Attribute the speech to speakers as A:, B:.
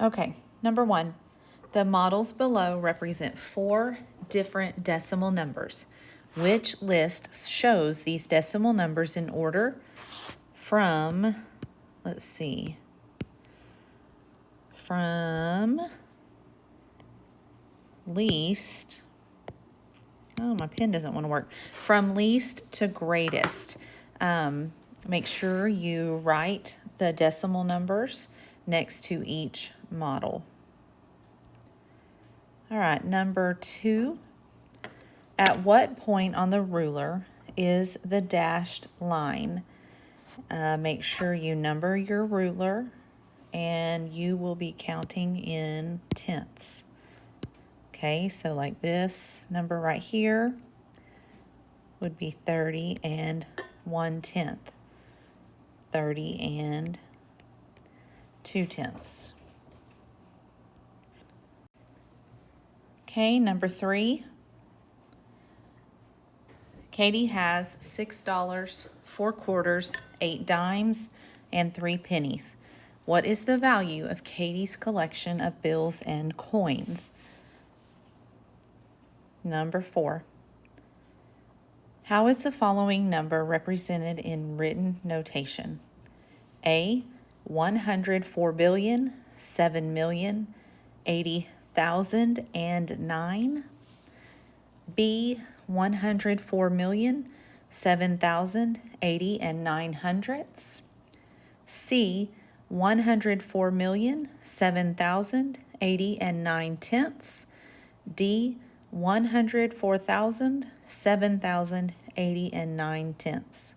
A: Okay, number 1. The models below represent 4 different decimal numbers. Which list shows these decimal numbers in order from, let's see, from least, oh, my pen doesn't want to work, from least to greatest. Make sure you write the decimal numbers next to each model. All right, number 2. At what point on the ruler is the dashed line? Make sure you number your ruler, and you will be counting in tenths. Okay, so like this number right here would be 30 and 1/10. 30 and 2/10. Okay, number 3. Katie has $6, 4 quarters, 8 dimes, and 3 pennies. What is the value of Katie's collection of bills and coins? Number 4. How is the following number represented in written notation? A, 104,007,080,009. B, 104,007,080 C, 104,007,080 D, 104,007,080